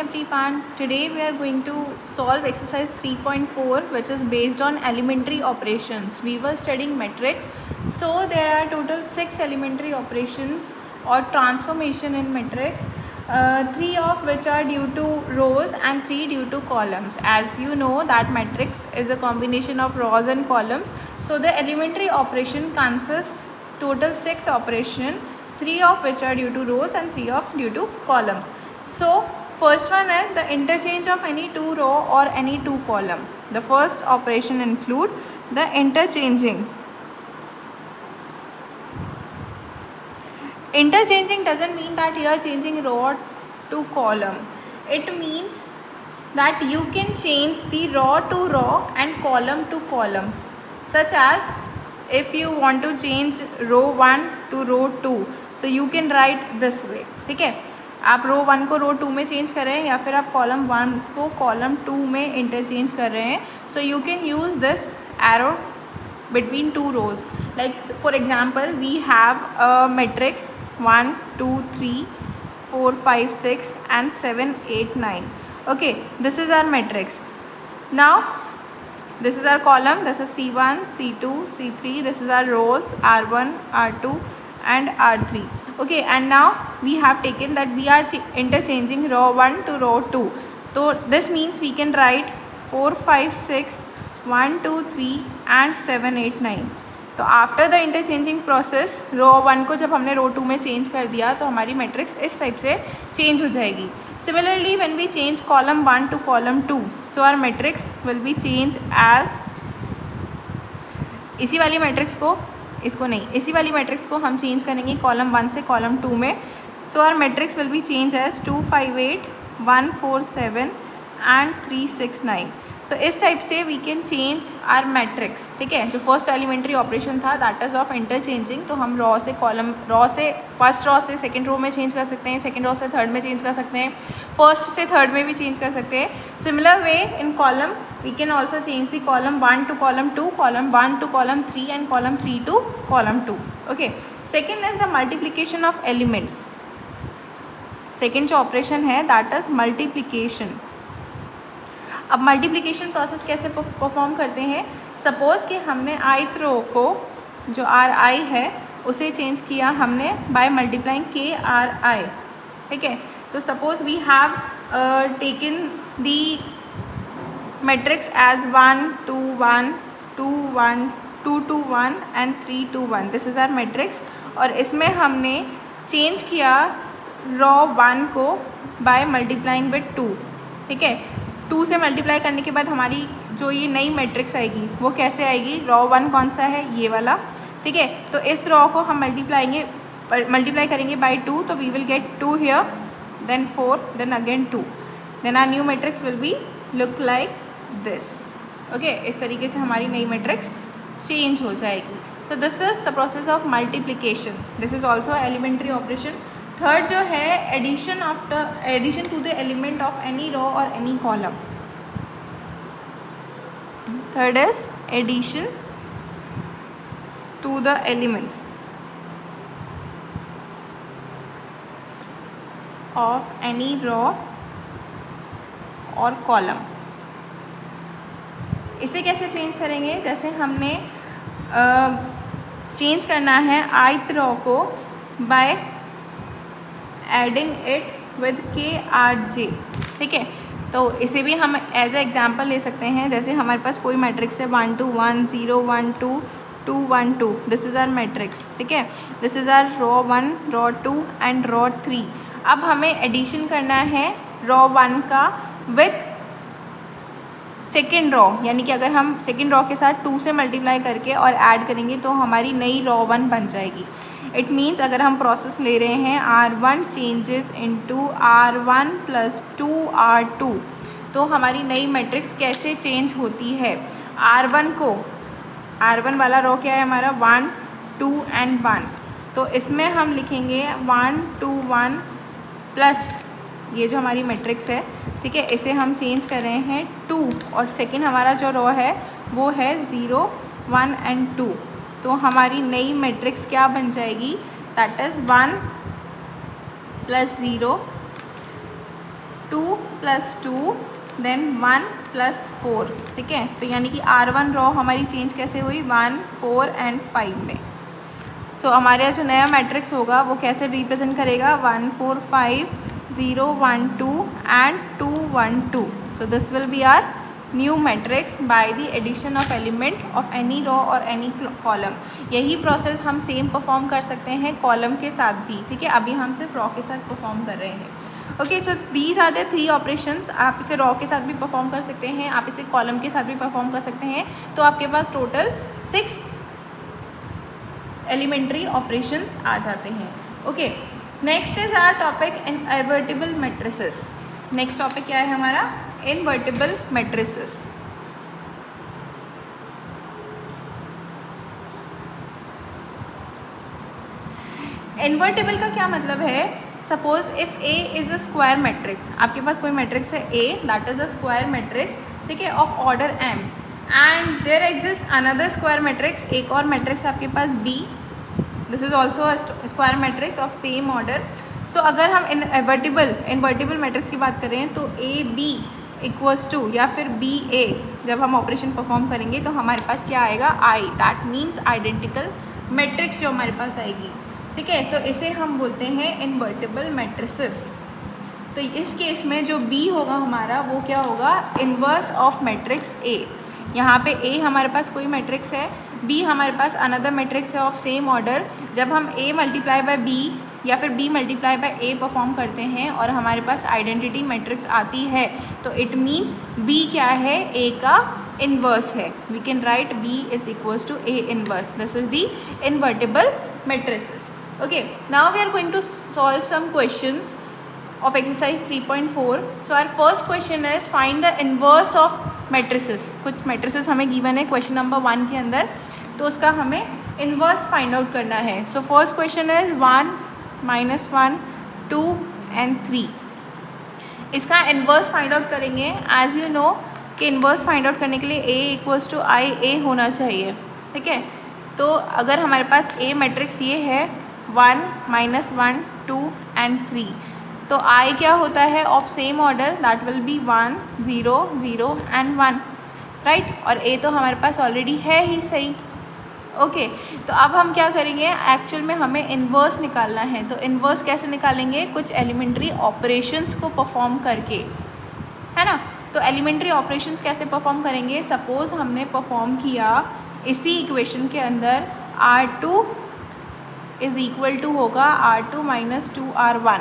everyone. Today we are going to solve exercise 3.4 which is based on elementary operations. We were studying matrix. So there are total 6 elementary operations or transformation in matrix. 3 of which are due to rows and 3 due to columns. As you know that matrix is a combination of rows and columns. So the elementary operation consists total 6 operation, 3 of which are due to rows and 3 of due to columns. So first one is the interchange of any 2 row or any 2 column. The first operation include the interchanging. Interchanging doesn't mean that you are changing row to column. It means that you can change the row to row and column to column. Such as if you want to change row 1 to row 2, so you can write this way. ठीक है, आप रो 1 को रो 2 में change कर रहे हैं या फिर आप कॉलम 1 को कॉलम 2 में इंटरचेंज कर रहे हैं. So you can use this arrow between 2 rows. Like for example, we have a matrix 1 2 3 4 5 6 and 7 8 9. Okay, this is our matrix. Now this is our column, this is C1 C2 C3. This is our rows R1 R2 and R3. Okay, and now we have taken that we are interchanging row 1 to row 2. So this means we can write 4 5 6 1 2 3 and 7 8 9. तो after the interchanging process रो 1 को जब हमने रो 2 में change कर दिया तो हमारी matrix इस टाइप से चेंज हो जाएगी. Similarly when we change column 1 to column 2, so our matrix will be change as, इसी वाली मैट्रिक्स को, इसको नहीं, इसी वाली मैट्रिक्स को हम चेंज करेंगे कॉलम 1 से कॉलम 2 में. So our matrix will be change as 2 5 8 1 4 7 and 3 6 9. तो इस टाइप से we can change our matrix. ठीक है, जो फर्स्ट एलिमेंट्री ऑपरेशन था दैट इज़ ऑफ इंटरचेंजिंग. तो हम रॉ से कॉलम, रॉ से फर्स्ट रॉ से सेकंड रो में चेंज कर सकते हैं, सेकंड रॉ से थर्ड में चेंज कर सकते हैं, फर्स्ट से थर्ड में भी चेंज कर सकते हैं. Similar way in column we can also change the column 1 to column 2, column 1 to column 3 and column 3 to column 2. Okay, second is the multiplication of elements. Second जो ऑपरेशन है that is multiplication. अब multiplication process कैसे perform करते हैं. Suppose कि हमने ith रो को, जो Ri है, उसे चेंज किया हमने बाय मल्टीप्लाइंग KRI. ठीक है, तो suppose we have taken the matrix as 1 2 1 2 1 2 2 1 and 3 2 1. This is our matrix. और इसमें हमने चेंज किया रो 1 को बाय मल्टीप्लाइंग विद 2. ठीक है, 2 से मल्टीप्लाई करने के बाद हमारी जो ये नई मैट्रिक्स आएगी वो कैसे आएगी. रो 1 कौन सा है, ये वाला. ठीक है, तो इस रो को हम मल्टीप्लाई करेंगे बाय 2, तो we will get 2 here, then 4, then again 2, then our new matrix will be look like this. Okay, इस तरीके से हमारी नई मैट्रिक्स चेंज हो जाएगी. So this is the process of multiplication. This is also elementary operation. Third जो है addition to the element of any row और any column. Third is addition to the elements of any row और column. इसे कैसे change करेंगे. जैसे हमने change करना है ith रो को by adding it with KRJ. ठीक है, तो इसे भी हम एज ए एग्जाम्पल ले सकते हैं. जैसे हमारे पास कोई मैट्रिक्स है 1 2 1 0 1 2 2 1 2. This is our matrix. ठीक है, this is our row 1 row 2 and row 3. अब हमें एडिशन करना है रो 1 का विथ सेकेंड रो, यानी कि अगर हम सेकेंड रो के साथ 2 से मल्टीप्लाई करके और ऐड करेंगे तो हमारी नई रो 1 बन जाएगी. इट मीन्स अगर हम प्रोसेस ले रहे हैं R1 changes into R1 plus 2 R2, तो हमारी नई मैट्रिक्स कैसे चेंज होती है. R1 वाला रो क्या है हमारा 1 2 एंड 1. तो इसमें हम लिखेंगे 1 2 1 प्लस ये जो हमारी मैट्रिक्स है. ठीक है, इसे हम चेंज कर रहे हैं 2 और सेकेंड हमारा जो रो है वो है 0 1 एंड 2. तो हमारी नई मैट्रिक्स क्या बन जाएगी, that is 1 plus 0 2 plus 2 then 1 plus 4, ठीक है। तो यानी कि R1 रॉ हमारी चेंज कैसे हुई 1, 4 एंड 5 में। सो हमारे यहाँ जो नया मैट्रिक्स होगा वो कैसे रिप्रेजेंट करेगा 1, 4, 5, 0, 1, 2 and 2, 1, 2। So this will be our new matrix by the addition of element of any row और एनी कॉलम। यही प्रोसेस हम सेम परफॉर्म कर सकते हैं कॉलम के साथ भी, ठीक है। अभी हम सिर्फ रॉ के साथ परफॉर्म कर रहे हैं। Okay, so these are the 3 operations. आप इसे रॉ के साथ भी परफॉर्म कर सकते हैं, आप इसे कॉलम के साथ भी परफॉर्म कर सकते हैं। तो आपके पास टोटल 6 एलिमेंट्री ऑपरेशंस आ जाते हैं। Okay, next is our topic invertible matrices. Next topic क्या है हमारा इनवर्टिबल मैट्रिसेस। इनवर्टिबल का क्या मतलब है, suppose if A is a square matrix, आपके पास कोई मैट्रिक्स है A that is a square matrix, ठीक है, of order M and there exist another square matrix, एक और मैट्रिक्स आपके पास B, this is also a square matrix of same order. So अगर हम इनवर्टिबल मैट्रिक्स की बात करें तो AB इक्वल्स टू या फिर BA, जब हम ऑपरेशन परफॉर्म करेंगे तो हमारे पास क्या आएगा I, that means identical matrix जो हमारे पास आएगी, ठीक है। तो इसे हम बोलते हैं इनवर्टिबल मैट्रिसेस। तो इस केस में जो B होगा हमारा वो क्या होगा इन्वर्स ऑफ मैट्रिक्स A। यहाँ पे A हमारे पास कोई मैट्रिक्स है, B हमारे पास अनदर मैट्रिक्स है ऑफ सेम ऑर्डर। जब हम A मल्टीप्लाई बाय B या फिर B multiply by A perform करते हैं और हमारे पास आइडेंटिटी मैट्रिक्स आती है तो इट मीन्स B क्या है A का इन्वर्स है। We can write B is equals to A inverse. This is the invertible matrices. Okay, now we are going to solve some questions of exercise 3.4. So our first question is find the inverse of matrices. कुछ matrices हमें given है question number 1 के अंदर, तो उसका हमें inverse find out करना है। So first question is 1, -1, 2 and 3। इसका inverse find out करेंगे। As you know कि inverse find out करने के लिए A equals to I A होना चाहिए, ठीक है। तो अगर हमारे पास A मैट्रिक्स ये है 1, -1, 2 and 3, तो I क्या होता है of same order, that will B 1, 0, 0 and 1, right. और A तो हमारे पास ऑलरेडी है ही सही। ओके, तो अब हम क्या करेंगे, एक्चुअल में हमें इन्वर्स निकालना है। तो इन्वर्स कैसे निकालेंगे, कुछ एलिमेंट्री ऑपरेशंस को परफॉर्म करके, है ना। तो एलिमेंट्री ऑपरेशंस कैसे परफॉर्म करेंगे, सपोज हमने परफॉर्म किया इसी इक्वेशन के अंदर R2 इज इक्वल टू होगा R2 माइनस 2R1।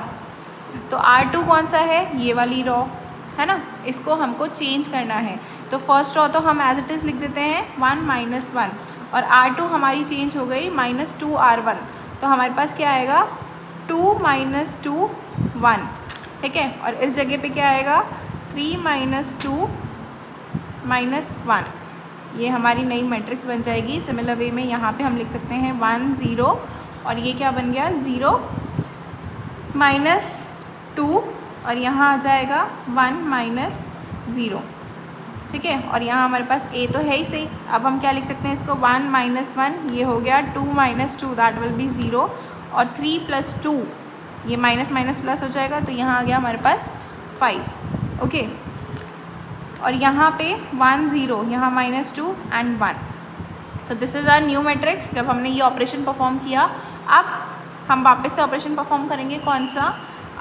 तो R2 कौन सा है, ये वाली रॉ है ना, इसको हमको चेंज करना है। तो फर्स्ट रॉ तो हम एज इट इज़ लिख देते हैं 1, -1, और R2 हमारी चेंज हो गई -2R1। तो हमारे पास क्या आएगा 2 - 2 1, ठीक है। और इस जगह पे क्या आएगा 3 - 2 -1। ये हमारी नई मैट्रिक्स बन जाएगी। सिमिलर वे में यहाँ पे हम लिख सकते हैं 1, 0 और ये क्या बन गया 0 -2 और यहाँ आ जाएगा 1 - 0, ठीक है। और यहाँ हमारे पास A तो है ही सही। अब हम क्या लिख सकते हैं इसको 1 - 1, ये हो गया 2 - 2, दैट विल बी 0, और 3 + 2, ये माइनस माइनस प्लस हो जाएगा, तो यहाँ आ गया हमारे पास 5। ओके, और यहाँ पे 1, 0, यहाँ -2 and 1। तो this is our new matrix. जब हमने ये ऑपरेशन परफॉर्म किया, अब हम वापस से ऑपरेशन परफॉर्म करेंगे, कौन सा,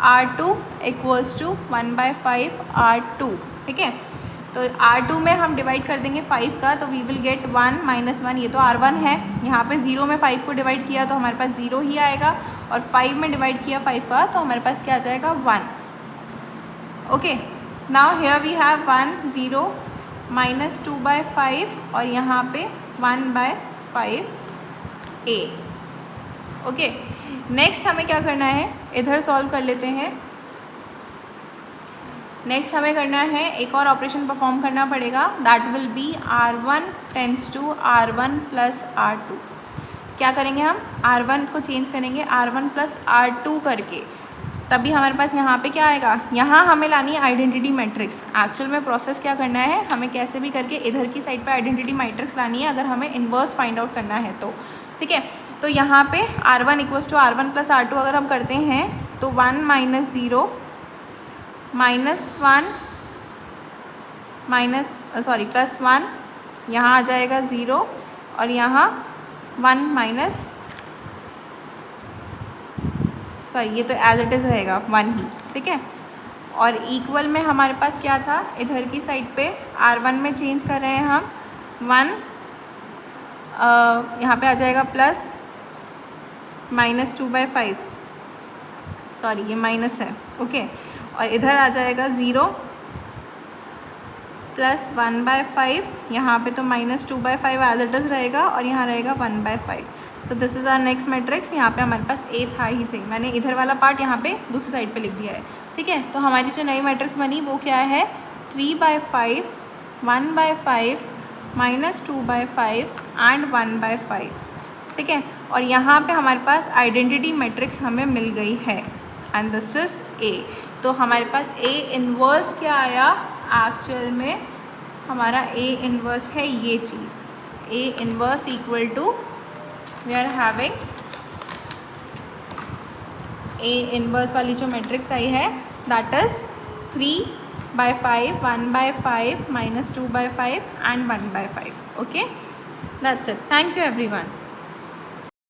R2 इक्वल्स टू 1/5 R2, ठीक है। तो R2 में हम डिवाइड कर देंगे 5 का, तो वी विल गेट 1 - 1, ये तो R1 है। यहाँ पे 0 में 5 को डिवाइड किया तो हमारे पास 0 ही आएगा, और 5 में डिवाइड किया 5 का तो हमारे पास क्या आ जाएगा 1। Okay, now here we have 1, 0 -2/5 और यहाँ पे 1/5 A। ओके, नेक्स्ट हमें क्या करना है, इधर सॉल्व कर लेते हैं। नेक्स्ट हमें करना है, एक और ऑपरेशन परफॉर्म करना पड़ेगा, that will be R1 tends to R1 + R2। क्या करेंगे हम, R1 को चेंज करेंगे R1 + R2 करके, तभी हमारे पास यहाँ पे क्या आएगा, यहाँ हमें लानी है आइडेंटिटी मैट्रिक्स। एक्चुअल में प्रोसेस क्या करना है, हमें कैसे भी करके इधर की साइड पे आइडेंटिटी मैट्रिक्स लानी है, अगर हमें इन्वर्स फाइंड आउट करना है तो, ठीक है। तो यहाँ पे R1 = R1 + R2 अगर हम करते हैं तो 1 - 0 -1 +1, यहाँ आ जाएगा 0 और यहाँ 1 माइनस, सॉरी ये तो एज इट इज़ रहेगा 1 ही, ठीक है। और इक्वल में हमारे पास क्या था, इधर की साइड पे R1 में चेंज कर रहे हैं हम 1, यहाँ पे आ जाएगा प्लस -2/5, सॉरी ये माइनस है, ओके। और इधर आ जाएगा 0 प्लस 1/5, यहाँ पे तो -2/5 एज इट इज़ रहेगा और यहाँ रहेगा 1/5। So this is our next matrix. यहाँ पे हमारे पास A था ही सही, मैंने इधर वाला पार्ट यहाँ पे दूसरी साइड पे लिख दिया है, ठीक है। तो हमारी जो नई मैट्रिक्स बनी वो क्या है, 3/5, 1/5, -2/5 एंड 1/5, ठीक है। और यहाँ पे हमारे पास आइडेंटिटी मैट्रिक्स हमें मिल गई है एंड दिस इज़ A। तो हमारे पास A इन्वर्स क्या आया, एक्चुअल में हमारा A इन्वर्स है ये चीज़, A inverse equal to, we are having A inverse वाली जो मैट्रिक्स आई है that is 3/5, 1/5, -2/5 and 1/5, okay. That's it, thank you everyone.